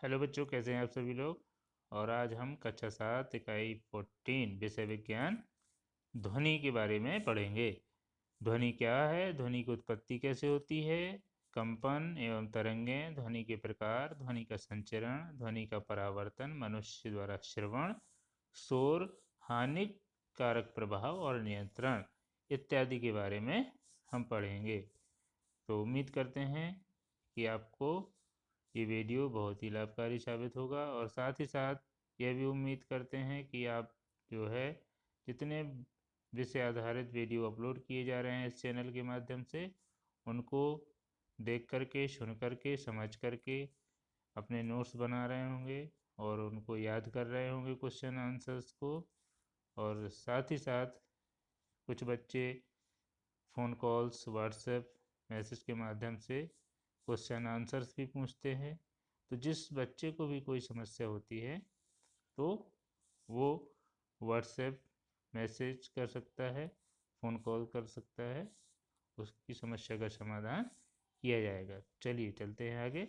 Hello बच्चों, कैसे हैं आप सभी लोग। और आज हम कक्षा 7 इकाई 14 विषय विज्ञान ध्वनि के बारे में पढ़ेंगे। ध्वनि क्या है, ध्वनि की उत्पत्ति कैसे होती है, कंपन एवं तरंगें, ध्वनि के प्रकार, ध्वनि का संचरण, ध्वनि का परावर्तन, मनुष्य द्वारा श्रवण, शोर, हानिकारक प्रभाव और नियंत्रण इत्यादि के बारे में हम पढ़ेंगे। तो उम्मीद करते हैं कि आपको ये वीडियो बहुत ही लाभकारी साबित होगा, और साथ ही साथ यह भी उम्मीद करते हैं कि आप जो है जितने विषय आधारित वीडियो अपलोड किए जा रहे हैं इस चैनल के माध्यम से, उनको देख करके, सुन करके, समझ करके अपने नोट्स बना रहे होंगे और उनको याद कर रहे होंगे क्वेश्चन आंसर्स को। और साथ ही साथ कुछ बच्चे फ़ोन कॉल्स, व्हाट्सएप मैसेज के माध्यम से क्वेश्चन आंसर्स भी पूछते हैं। तो जिस बच्चे को भी कोई समस्या होती है तो वो व्हाट्सएप मैसेज कर सकता है, फ़ोन कॉल कर सकता है, उसकी समस्या का समाधान किया जाएगा। चलिए चलते हैं आगे।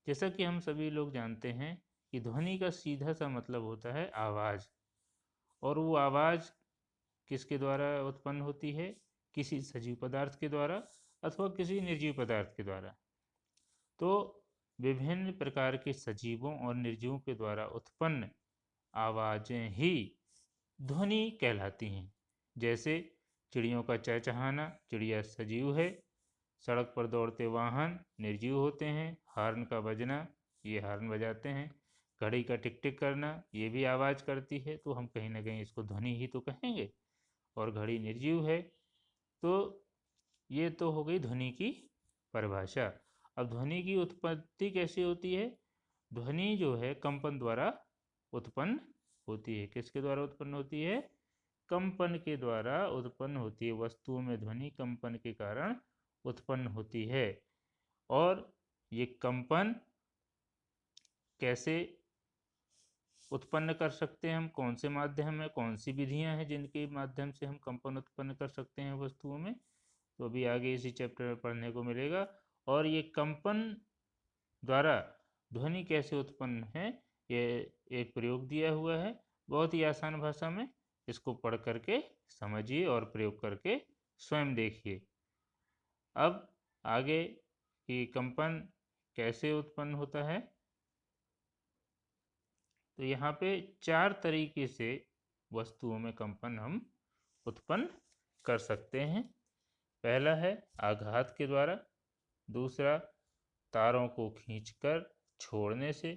जैसा कि हम सभी लोग जानते हैं कि ध्वनि का सीधा सा मतलब होता है आवाज़, और वो आवाज़ किसके द्वारा उत्पन्न होती है? किसी सजीव पदार्थ के द्वारा अथवा किसी निर्जीव पदार्थ के द्वारा। तो विभिन्न प्रकार के सजीवों और निर्जीवों के द्वारा उत्पन्न आवाज़ें ही ध्वनि कहलाती हैं। जैसे चिड़ियों का चहचहाना, चिड़िया सजीव है। सड़क पर दौड़ते वाहन निर्जीव होते हैं। हॉर्न का बजना, ये हॉर्न बजाते हैं। घड़ी का टिक टिक करना, ये भी आवाज़ करती है, तो हम कहीं ना कहीं इसको ध्वनि ही तो कहेंगे, और घड़ी निर्जीव है। तो ये तो हो गई ध्वनि की परिभाषा। अब ध्वनि की उत्पत्ति कैसे होती है? ध्वनि जो है कंपन द्वारा उत्पन्न होती है। किसके द्वारा उत्पन्न होती है? कंपन के द्वारा उत्पन्न होती है। वस्तुओं में ध्वनि कंपन के कारण उत्पन्न होती है। और ये कंपन कैसे उत्पन्न कर सकते हैं हम? कौन से माध्यम है, कौन सी विधियां हैं जिनके माध्यम से हम कंपन उत्पन्न कर सकते हैं वस्तुओं में? तो अभी आगे इसी चैप्टर में पढ़ने को मिलेगा। और ये कंपन द्वारा ध्वनि कैसे उत्पन्न है, ये एक प्रयोग दिया हुआ है बहुत ही आसान भाषा में। इसको पढ़ करके समझिए और प्रयोग करके स्वयं देखिए। अब आगे कि कंपन कैसे उत्पन्न होता है, तो यहाँ पे 4 तरीके से वस्तुओं में कंपन हम उत्पन्न कर सकते हैं। पहला है आघात के द्वारा, दूसरा तारों को खींचकर छोड़ने से,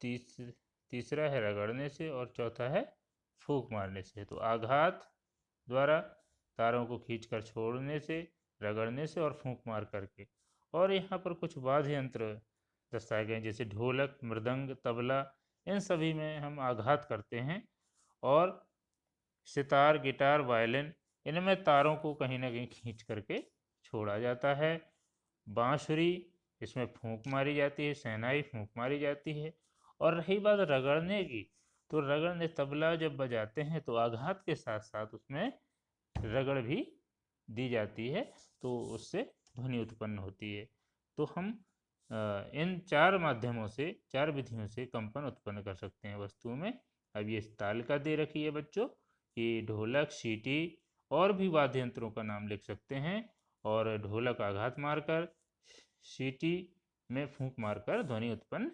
तीसरा है रगड़ने से, और चौथा है फूंक मारने से। तो आघात द्वारा, तारों को खींचकर छोड़ने से, रगड़ने से और फूंक मार करके। और यहाँ पर कुछ वाद्य यंत्र दर्शाए गए, जैसे ढोलक, मृदंग, तबला, इन सभी में हम आघात करते हैं। और सितार, गिटार, वायलिन, इनमें तारों को कहीं ना कहीं खींच करके छोड़ा जाता है। बांसुरी, इसमें फूंक मारी जाती है, शहनाई फूंक मारी जाती है। और रही बात रगड़ने की, तो रगड़ने, तबला जब बजाते हैं तो आघात के साथ साथ उसमें रगड़ भी दी जाती है, तो उससे ध्वनि उत्पन्न होती है। तो हम इन 4 माध्यमों से, 4 विधियों से कंपन उत्पन्न कर सकते हैं वस्तुओं में। अब ये तालिका दे रखी है बच्चों कि ढोलक, सीटी और भी वाद्य यंत्रों का नाम लिख सकते हैं। और ढोलक आघात मारकर, सीटी में फूंक मारकर ध्वनि उत्पन्न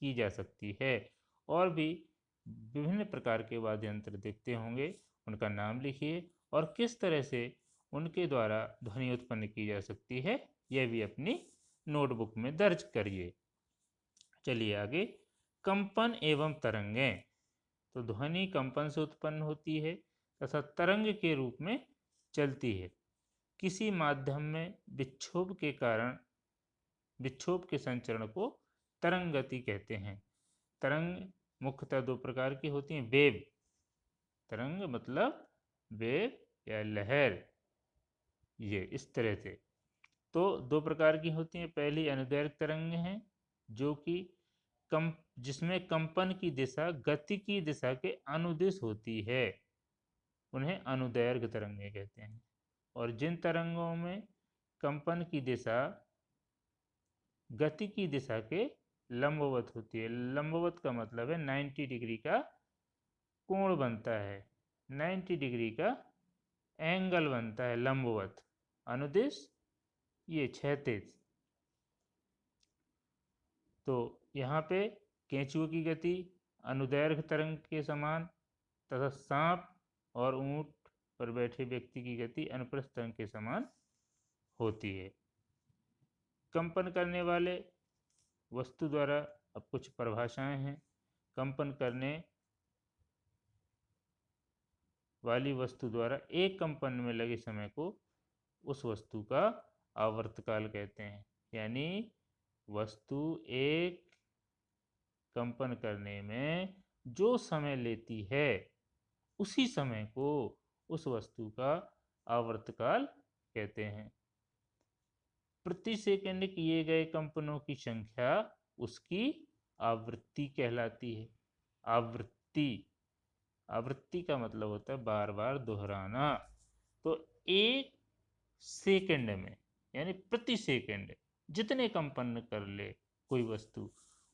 की जा सकती है। और भी विभिन्न प्रकार के वाद्य यंत्र देखते होंगे, उनका नाम लिखिए और किस तरह से उनके द्वारा ध्वनि उत्पन्न की जा सकती है, यह भी अपनी नोटबुक में दर्ज करिए। चलिए आगे, कंपन एवं तरंगें। तो ध्वनि कंपन से उत्पन्न होती है तथा तरंग के रूप में चलती है। किसी माध्यम में विक्षोभ के कारण, विक्षोभ के संचरण को तरंग गति कहते हैं। तरंग मुख्यतः 2 प्रकार की होती हैं। वेव, तरंग मतलब वेव या लहर, ये इस तरह से। तो 2 प्रकार की होती हैं। पहली अनुदैर्घ्य तरंग हैं, जो कि जिसमें कंपन की दिशा गति की दिशा के अनुदिश होती है, उन्हें अनुदैर्घ्य तरंगें कहते हैं। और जिन तरंगों में कंपन की दिशा गति की दिशा के लंबवत होती है। लंबवत का मतलब है 90 डिग्री का कोण बनता है, 90 डिग्री का एंगल बनता है लंबवत। अनुदिश ये क्षैतिज। तो यहाँ पे केंचुए की गति अनुदैर्घ्य तरंग के समान तथा सांप और ऊंट पर बैठे व्यक्ति की गति अनुप्रस्थ तरंग के समान होती है। कंपन करने वाले वस्तु द्वारा अब कुछ परिभाषाएं हैं। कंपन करने वाली वस्तु द्वारा एक कंपन में लगे समय को उस वस्तु का आवर्तकाल कहते हैं। यानी वस्तु एक कंपन करने में जो समय लेती है उसी समय को उस वस्तु का आवर्तकाल कहते हैं। प्रति सेकंड किए गए कंपनों की संख्या उसकी आवृत्ति कहलाती है। आवृत्ति, आवृत्ति का मतलब होता है बार बार दोहराना। तो एक सेकंड में यानी प्रति सेकंड जितने कंपन कर ले कोई वस्तु,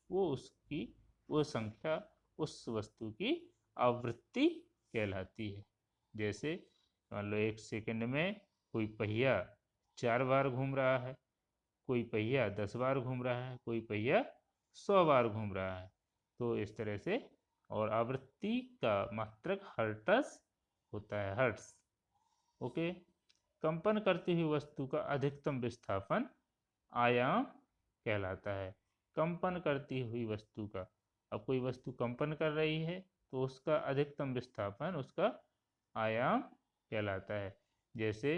वो संख्या उस वस्तु की आवृत्ति कहलाती है। जैसे मान लो एक सेकंड में कोई पहिया 4 बार घूम रहा है, कोई पहिया 10 बार घूम रहा है, कोई पहिया 100 बार घूम रहा है। तो इस तरह से, और आवृत्ति का मात्रक हर्ट्ज होता है, हर्ट्ज। ओके। कंपन करती हुई वस्तु का अधिकतम विस्थापन आयाम कहलाता है। कंपन करती हुई वस्तु का, अब कोई वस्तु कंपन कर रही है तो उसका अधिकतम विस्थापन उसका आयाम कहलाता है। जैसे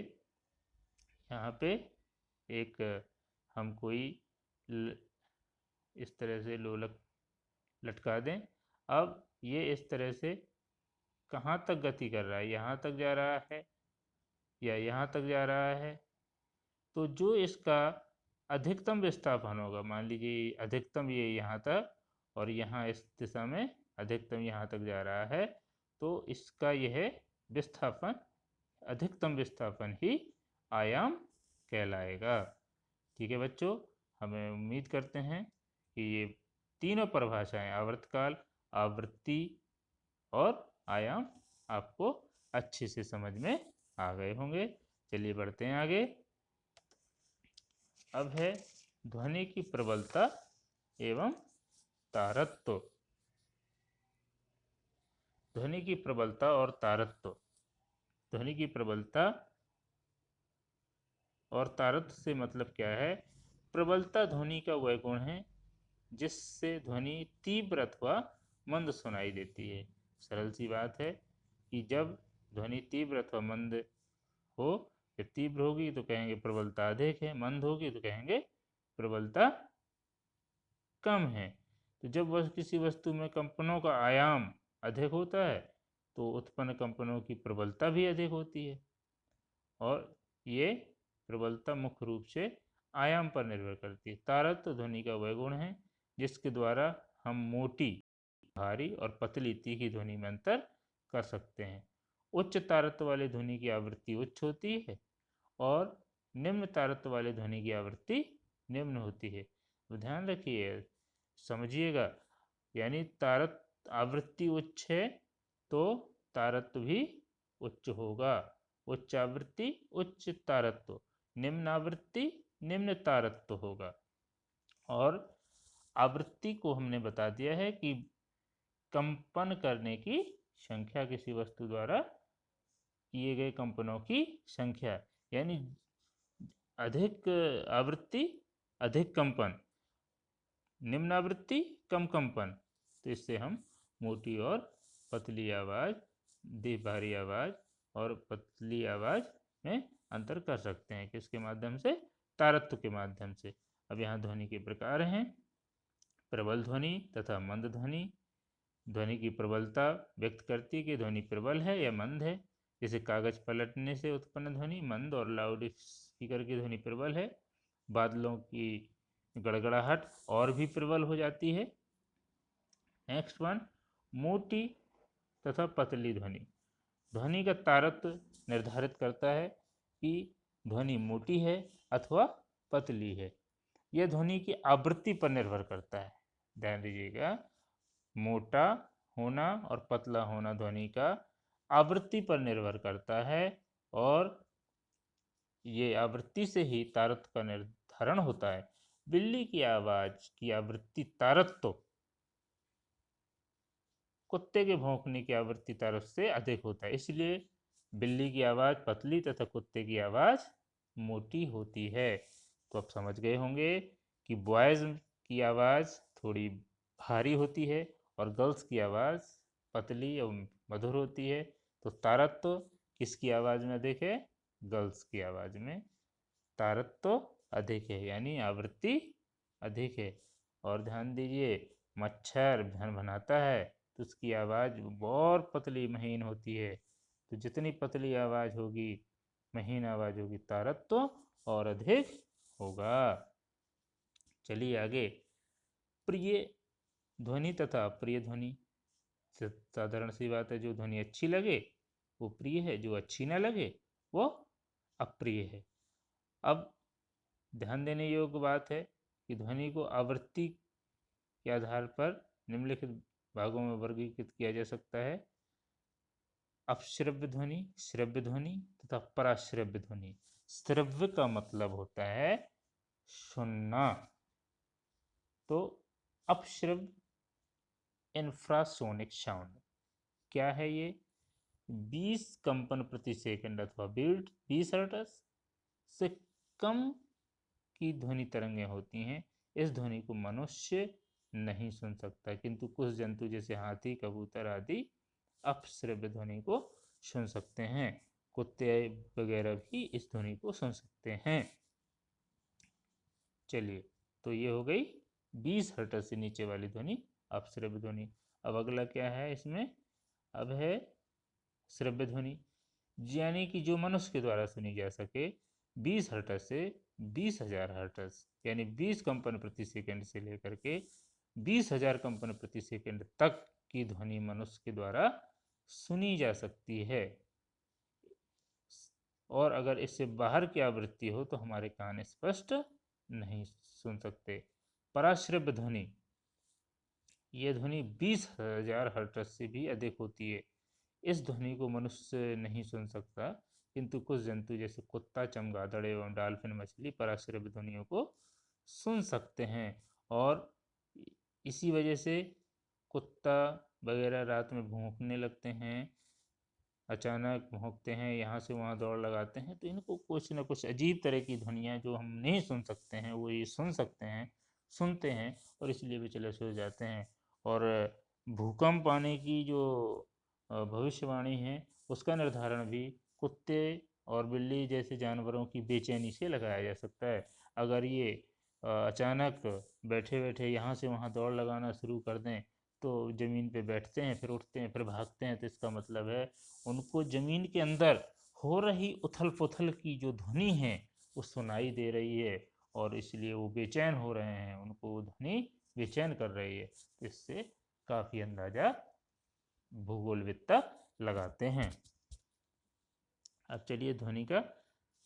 यहाँ पे एक हम कोई इस तरह से लोलक लटका दें। अब ये इस तरह से कहाँ तक गति कर रहा है, यहाँ तक जा रहा है या यहाँ तक जा रहा है। तो जो इसका अधिकतम विस्थापन होगा, मान लीजिए अधिकतम ये यहाँ तक और यहाँ इस दिशा में अधिकतम यहाँ तक जा रहा है, तो इसका यह विस्थापन, अधिकतम विस्थापन ही आयाम कहलाएगा। ठीक है बच्चों, हमें उम्मीद करते हैं कि ये तीनों परिभाषाएं आवर्तकाल, आवृत्ति और आयाम आपको अच्छे से समझ में आ गए होंगे। चलिए बढ़ते हैं आगे। अब है ध्वनि की प्रबलता एवं तारत्व। ध्वनि की प्रबलता और तारत्व। ध्वनि की प्रबलता और तारत्व से मतलब क्या है? प्रबलता ध्वनि का वह गुण है जिससे ध्वनि तीव्र अथवा मंद सुनाई देती है। सरल सी बात है कि जब ध्वनि तीव्र अथवा मंद हो, या तीव्र होगी तो कहेंगे प्रबलता अधिक है, मंद होगी तो कहेंगे प्रबलता कम है। तो जब किसी वस्तु में कंपनों का आयाम अधिक होता है तो उत्पन्न कंपनों की प्रबलता भी अधिक होती है, और ये प्रबलता मुख्य रूप से आयाम पर निर्भर करती है। तारत्व ध्वनि का वह गुण है जिसके द्वारा हम मोटी, भारी और पतली तीखी ध्वनि में अंतर कर सकते हैं। उच्च तारत्व वाले ध्वनि की आवृत्ति उच्च होती है और निम्न तारत्व वाले ध्वनि की आवृत्ति निम्न होती है। तो ध्यान रखिए, समझिएगा, यानी आवृत्ति उच्च है तो तारत्व भी उच्च होगा। उच्च आवृत्ति उच्च तारत्व, निम्न आवृत्ति निम्न तारत्व होगा। और आवृत्ति को हमने बता दिया है कि कंपन करने की संख्या, किसी वस्तु द्वारा किए गए कंपनों की संख्या, यानी अधिक आवृत्ति अधिक कंपन, निम्न आवृत्ति कम कंपन। तो इससे हम मोटी और पतली आवाज़, भारी आवाज़ और पतली आवाज़ में अंतर कर सकते हैं। किसके माध्यम से? तारत्व के माध्यम से। अब यहाँ ध्वनि के प्रकार हैं: प्रबल ध्वनि तथा मंद ध्वनि। ध्वनि की प्रबलता व्यक्त करती है कि ध्वनि प्रबल है या मंद है। जैसे कागज पलटने से उत्पन्न ध्वनि मंद और लाउड स्पीकर की ध्वनि प्रबल है। बादलों की गड़गड़ाहट और भी प्रबल हो जाती है। नेक्स्ट वन, मोटी तथा पतली ध्वनि। ध्वनि का तारत्व निर्धारित करता है कि ध्वनि मोटी है अथवा पतली है। यह ध्वनि की आवृत्ति पर निर्भर करता है। ध्यान दीजिएगा, मोटा होना और पतला होना ध्वनि का आवृत्ति पर निर्भर करता है, और ये आवृत्ति से ही तारत्व का निर्धारण होता है। बिल्ली की आवाज की आवृत्ति तारत्व कुत्ते के भौंकने की आवृत्ति तारत्व से अधिक होता है, इसलिए बिल्ली की आवाज पतली तथा कुत्ते की आवाज मोटी होती है। तो आप समझ गए होंगे कि बॉयज की आवाज थोड़ी भारी होती है और गर्ल्स की आवाज पतली और मधुर होती है। तो तारत्व किसकी आवाज में अधिक है? गर्ल्स की आवाज में तारत्व अधिक है, यानी आवृत्ति अधिक है। और ध्यान दीजिए, मच्छर भनभनाता है तो उसकी आवाज़ बहुत पतली महीन होती है। तो जितनी पतली आवाज़ होगी, महीन आवाज़ होगी, तारत्व और अधिक होगा। चलिए आगे। प्रिय ध्वनि तथा अप्रिय ध्वनि। साधारण सी बात है, जो ध्वनि अच्छी लगे वो प्रिय है, जो अच्छी ना लगे वो अप्रिय है। अब ध्यान देने योग्य बात है कि ध्वनि को आवृत्ति के आधार पर निम्नलिखित भागों में वर्गीकृत किया जा सकता है: अपश्रव्य ध्वनि, श्रव्य ध्वनि तथा पराश्रव्य ध्वनि। श्रव्य का मतलब होता है सुनना, तो अपश्रव्य इंफ्रासोनिक साउंड क्या है? ये 20 कंपन प्रति सेकंड अथवा बीट 20 हर्ट्ज से कम की ध्वनि तरंगें होती हैं। इस ध्वनि को मनुष्य नहीं सुन सकता, किंतु कुछ जंतु जैसे हाथी, कबूतर आदि अपश्रव्य ध्वनि को सुन सकते हैं। कुत्ते वगैरह भी इस ध्वनि को सुन सकते हैं। चलिए, तो ये हो गई 20 हर्ट्ज से नीचे वाली ध्वनि, अपश्रव्य ध्वनि। अब अगला क्या है इसमें? अब है श्रव्य ध्वनि, यानी कि जो मनुष्य के द्वारा सुनी जा सके। 20 हर्ट्ज से 20,000 हर्ट्ज, यानी 20 कंपन प्रति सेकंड से लेकर के 20,000 कंपन प्रति सेकंड तक की ध्वनि मनुष्य के द्वारा सुनी जा सकती है। और अगर इससे बाहर की आवृत्ति हो तो हमारे कान स्पष्ट नहीं सुन सकते। पराश्रव्य ध्वनि, ये ध्वनि 20,000 हर्ट्ज से भी अधिक होती है। इस ध्वनि को मनुष्य नहीं सुन सकता, किंतु कुछ जंतु जैसे कुत्ता, चमगादड़ एवं डॉल्फिन मछली पराश्रव्य ध्वनियों को सुन सकते हैं। और इसी वजह से कुत्ता वगैरह रात में भौंकने लगते हैं, अचानक भौंकते हैं, यहाँ से वहाँ दौड़ लगाते हैं, तो इनको कुछ न कुछ अजीब तरह की ध्वनियाँ जो हम नहीं सुन सकते हैं वो ये सुन सकते हैं, सुनते हैं, और इसलिए बेचारे सो जाते हैं। और भूकंप आने की जो भविष्यवाणी है उसका निर्धारण भी कुत्ते और बिल्ली जैसे जानवरों की बेचैनी से लगाया जा सकता है। अगर ये अचानक बैठे बैठे यहाँ से वहाँ दौड़ लगाना शुरू कर दें तो ज़मीन पे बैठते हैं, फिर उठते हैं, फिर भागते हैं, तो इसका मतलब है उनको ज़मीन के अंदर हो रही उथल पुथल की जो ध्वनि है वो सुनाई दे रही है, और इसलिए वो बेचैन हो रहे हैं, उनको वो ध्वनि बेचैन कर रही है। तो इससे काफ़ी अंदाज़ा भूगोलविद्ता लगाते हैं। अब चलिए ध्वनि का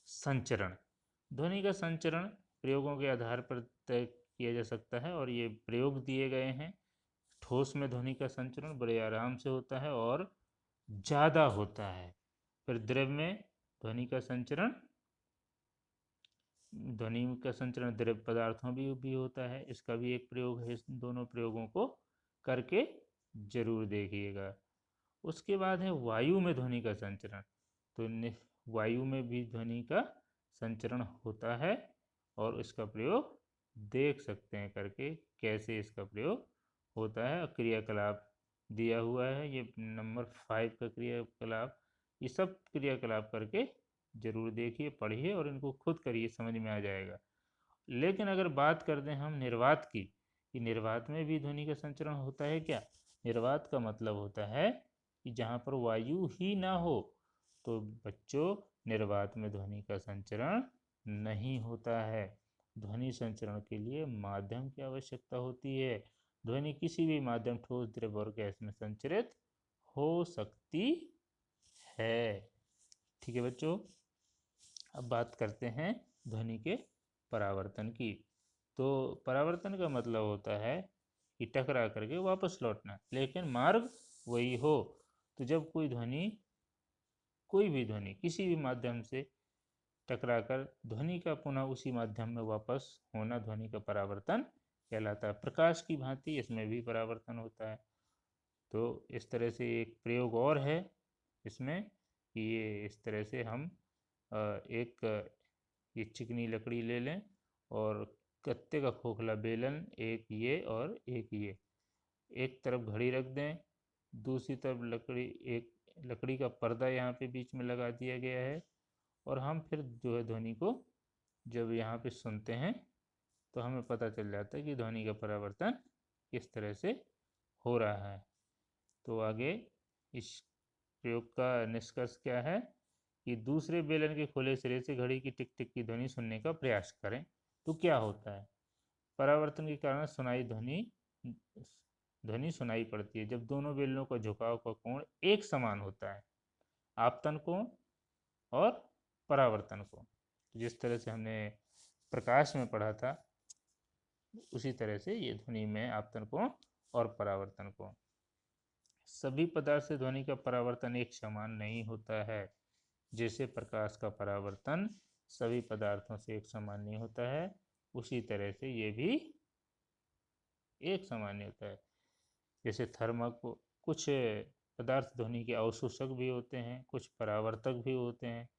संचरण। ध्वनि का संचरण प्रयोगों के आधार पर तय किया जा सकता है, और ये प्रयोग दिए गए हैं। ठोस में ध्वनि का संचरण बड़े आराम से होता है और ज़्यादा होता है। फिर द्रव में ध्वनि का संचरण, द्रव पदार्थों भी होता है। इसका भी एक प्रयोग है। इस दोनों प्रयोगों को करके जरूर देखिएगा। उसके बाद है वायु में ध्वनि का संचरण। तो वायु में भी ध्वनि का संचरण होता है, और इसका प्रयोग देख सकते हैं करके कैसे इसका प्रयोग होता है। क्रियाकलाप दिया हुआ है, ये नंबर 5 का क्रियाकलाप। ये सब क्रियाकलाप करके जरूर देखिए, पढ़िए और इनको खुद करिए, समझ में आ जाएगा। लेकिन अगर बात कर दें हम निर्वात की, कि निर्वात में भी ध्वनि का संचरण होता है क्या? निर्वात का मतलब होता है कि जहाँ पर वायु ही ना हो, तो बच्चों निर्वात में ध्वनि का संचरण नहीं होता है। ध्वनि संचरण के लिए माध्यम की आवश्यकता होती है। ध्वनि किसी भी माध्यम, ठोस, द्रव और गैस में संचरित हो सकती है। ठीक है बच्चों, अब बात करते हैं ध्वनि के परावर्तन की। तो परावर्तन का मतलब होता है कि टकरा करके वापस लौटना, लेकिन मार्ग वही हो। तो जब कोई भी ध्वनि किसी भी माध्यम से टकराकर ध्वनि का पुनः उसी माध्यम में वापस होना ध्वनि का परावर्तन कहलाता है। प्रकाश की भांति इसमें भी परावर्तन होता है। तो इस तरह से एक प्रयोग और है इसमें कि ये इस तरह से हम एक ये चिकनी लकड़ी ले लें और गत्ते का खोखला बेलन, एक ये और एक ये, एक तरफ घड़ी रख दें, दूसरी तरफ एक लकड़ी का पर्दा यहाँ पे बीच में लगा दिया गया है। और हम फिर जो है ध्वनि को जब यहाँ पे सुनते हैं तो हमें पता चल जाता है कि ध्वनि का परावर्तन किस तरह से हो रहा है। तो आगे इस प्रयोग का निष्कर्ष क्या है कि दूसरे बेलन के खुले सिरे से घड़ी की टिक टिक की ध्वनि सुनने का प्रयास करें। तो क्या होता है, परावर्तन के कारण ध्वनि सुनाई पड़ती है जब दोनों बेलनों का झुकाव का कोण एक समान होता है, आपतन कोण और परावर्तन कोण। जिस तरह से हमने प्रकाश में पढ़ा था उसी तरह से ये ध्वनि में आपतन कोण और परावर्तन कोण। सभी पदार्थ से ध्वनि का परावर्तन एक समान नहीं होता है। जैसे प्रकाश का परावर्तन सभी पदार्थों से एक समान नहीं होता है, उसी तरह से ये भी एक समान नहीं होता है। जैसे थर्माकोल, कुछ पदार्थ ध्वनि के अवशोषक भी होते हैं, कुछ परावर्तक भी होते हैं।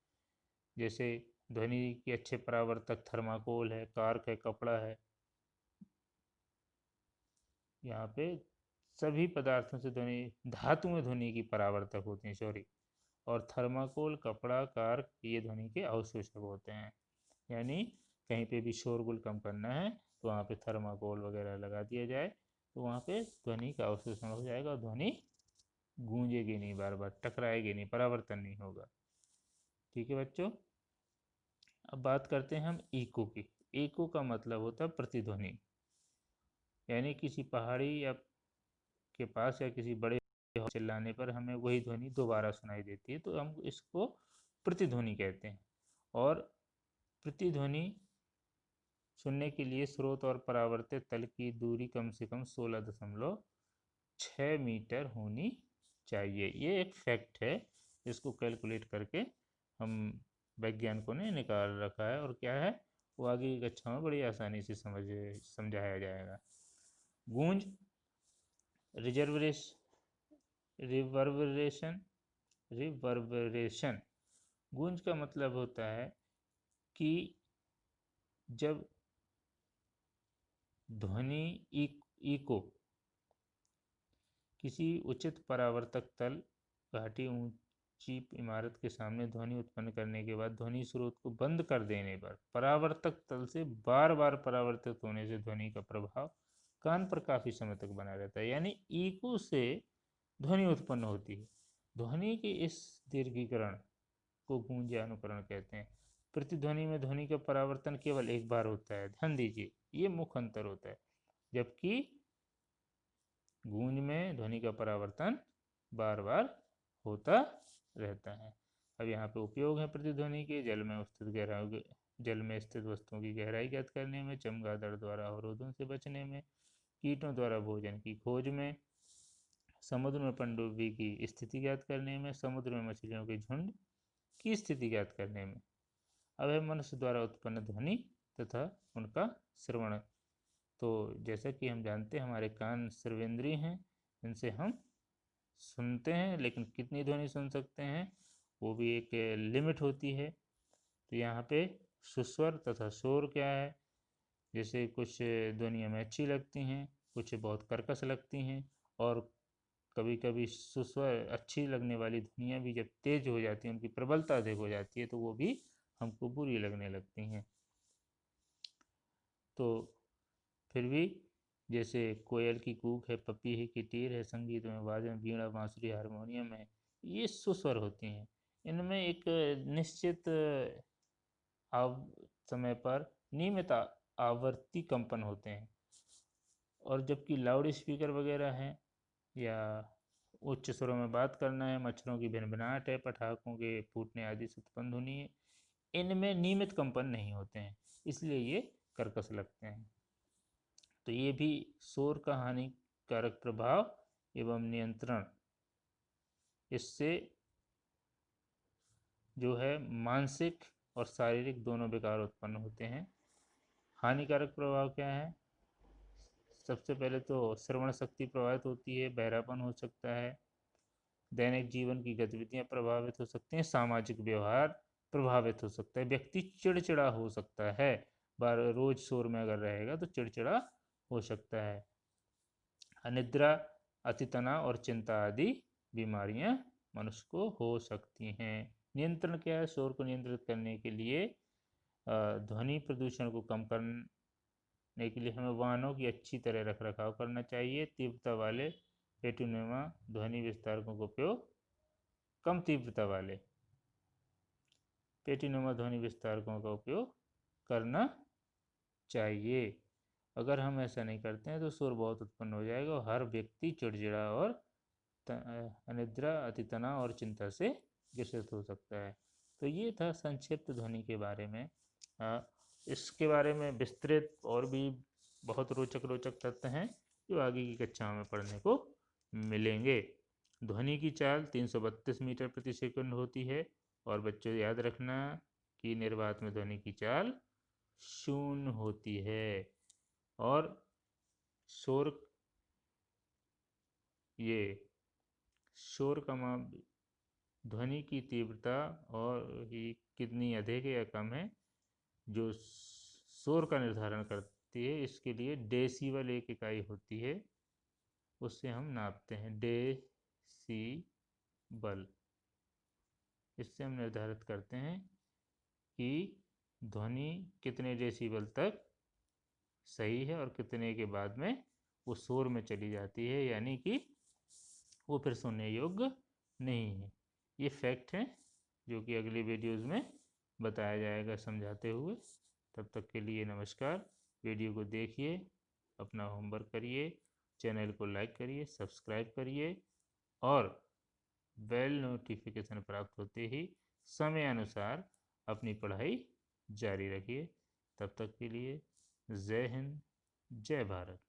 जैसे ध्वनि के अच्छे परावर्तक थर्माकोल है, कार्क है, कपड़ा है। यहाँ पे सभी पदार्थों से धातु में ध्वनि की परावर्तक होते हैं, सॉरी। और थर्माकोल, कपड़ा, कार्क ये ध्वनि के अवशोषक होते हैं। यानी कहीं पे भी शोरगुल कम करना है तो वहाँ पे थर्माकोल वगैरह लगा दिया जाए तो वहाँ पे ध्वनि का अवशोषण हो जाएगा और ध्वनि गूंजेगी नहीं, बार बार टकराएगी नहीं, परावर्तन नहीं होगा। ठीक है बच्चों, अब बात करते हैं हम इको की। इको का मतलब होता है प्रतिध्वनि, यानी किसी पहाड़ी या के पास या किसी बड़े चिल्लाने पर हमें वही ध्वनि दोबारा सुनाई देती है, तो हम इसको प्रतिध्वनि कहते हैं। और प्रतिध्वनि सुनने के लिए स्रोत और परावर्तित तल की दूरी कम से कम 16.6 मीटर होनी चाहिए। ये एक फैक्ट है, इसको कैलकुलेट करके हम वैज्ञानिकों ने निकाल रखा है। और क्या है वो आगे की कक्षा में बड़ी आसानी से समझाया जाएगा। गूंज, रिवर्बरेशन। गूंज का मतलब होता है कि जब ध्वनि इको किसी उचित परावर्तक तल, घाटी, ऊंची इमारत के सामने ध्वनि उत्पन्न करने के बाद ध्वनि स्रोत को बंद कर देने पर परावर्तक तल से बार बार परावर्तित होने से ध्वनि का प्रभाव कान पर काफी समय तक बना रहता है। यानी इको से ध्वनि उत्पन्न होती है। ध्वनि के इस दीर्घीकरण को गूंज या अनुकरण कहते हैं। प्रतिध्वनि में ध्वनि का परावर्तन केवल एक बार होता है, ध्यान दीजिए, ये मुख्य अंतर होता है। जबकि गूंज में ध्वनि का परावर्तन बार बार होता रहता है। अब यहाँ पे उपयोग है प्रतिध्वनि के। जल में स्थित वस्तुओं की गहराई ज्ञात करने में, चमगादड़ द्वारा अवरोधों से बचने में, कीटों द्वारा भोजन की खोज में, समुद्र में पनडुब्बी की स्थिति ज्ञात करने में, समुद्र में मछलियों के झुंड की स्थिति ज्ञात करने में। अब है मनुष्य द्वारा उत्पन्न ध्वनि तथा उनका श्रवण। तो जैसा कि हम जानते हैं हमारे कान श्रवेंद्रिय हैं, इनसे हम सुनते हैं, लेकिन कितनी ध्वनि सुन सकते हैं वो भी एक लिमिट होती है। तो यहाँ पे सुस्वर तथा शोर क्या है, जैसे कुछ ध्वनियाँ हमें अच्छी लगती हैं, कुछ बहुत कर्कश लगती हैं, और कभी कभी सुस्वर अच्छी लगने वाली ध्वनियाँ भी जब तेज हो जाती हैं, उनकी प्रबलता अधिक हो जाती है, तो वो भी हमको बुरी लगने लगती हैं। तो फिर भी जैसे कोयल की कूक है, पपीहे की टीर है, संगीत में वादन, वीणा, बांसुरी, हारमोनियम है, ये सुस्वर होती हैं। इनमें एक निश्चित समय पर नियमित आवर्ती कंपन होते हैं। और जबकि लाउड स्पीकर वगैरह हैं या उच्च स्वरों में बात करना है, मच्छरों की भिनभिनाहट है, पटाखों के फूटने आदि से उत्पन्न ध्वनि है, इनमें नियमित कंपन नहीं होते हैं, इसलिए ये कर्कश लगते हैं। तो ये भी शोर का हानिकारक प्रभाव एवं नियंत्रण, इससे जो है मानसिक और शारीरिक दोनों विकार उत्पन्न होते हैं। हानिकारक प्रभाव क्या है? सबसे पहले तो श्रवण शक्ति प्रभावित होती है, बहरापन हो सकता है, दैनिक जीवन की गतिविधियां प्रभावित हो सकती हैं, सामाजिक व्यवहार प्रभावित हो सकता है, व्यक्ति चिड़चिड़ा हो सकता है, बार रोज शोर में अगर रहेगा तो चिड़चिड़ा हो सकता है। अनिद्रा, अतितनाव और चिंता आदि बीमारियां मनुष्य को हो सकती हैं। नियंत्रण क्या है? शोर को नियंत्रित करने के लिए ध्वनि प्रदूषण को कम करने के लिए हमें वाहनों की अच्छी तरह रख रखाव करना चाहिए। तीव्रता वाले पेटीनुमा ध्वनि विस्तारकों का उपयोग, कम तीव्रता वाले पेटीनुमा ध्वनि विस्तारकों का उपयोग करना चाहिए। अगर हम ऐसा नहीं करते हैं तो शोर बहुत उत्पन्न हो जाएगा और हर व्यक्ति चिड़चिड़ा और अनिद्रा, अतितनाव और चिंता से ग्रसित हो सकता है। तो ये था संक्षिप्त ध्वनि के बारे में। इसके बारे में विस्तृत और भी बहुत रोचक तथ्य हैं जो आगे की कक्षा में पढ़ने को मिलेंगे। ध्वनि की चाल 332 मीटर प्रति सेकंड होती है और बच्चों याद रखना कि निर्वात में ध्वनि की चाल 0 होती है और शोर का माप ध्वनि की तीव्रता और ही कितनी अधिक या कम है जो शोर का निर्धारण करती है। इसके लिए डेसिबल एक इकाई होती है, उससे हम नापते हैं, डेसिबल। इससे हम निर्धारित करते हैं कि ध्वनि कितने डेसिबल तक सही है और कितने के बाद में वो शोर में चली जाती है, यानी कि वो फिर सुनने योग्य नहीं है। ये फैक्ट हैं जो कि अगली वीडियोज़ में बताया जाएगा समझाते हुए। तब तक के लिए नमस्कार। वीडियो को देखिए, अपना होमवर्क करिए, चैनल को लाइक करिए, सब्सक्राइब करिए और बेल नोटिफिकेशन प्राप्त होते ही समय अनुसार अपनी पढ़ाई जारी रखिए। तब तक के लिए जय हिंद, जय भारत।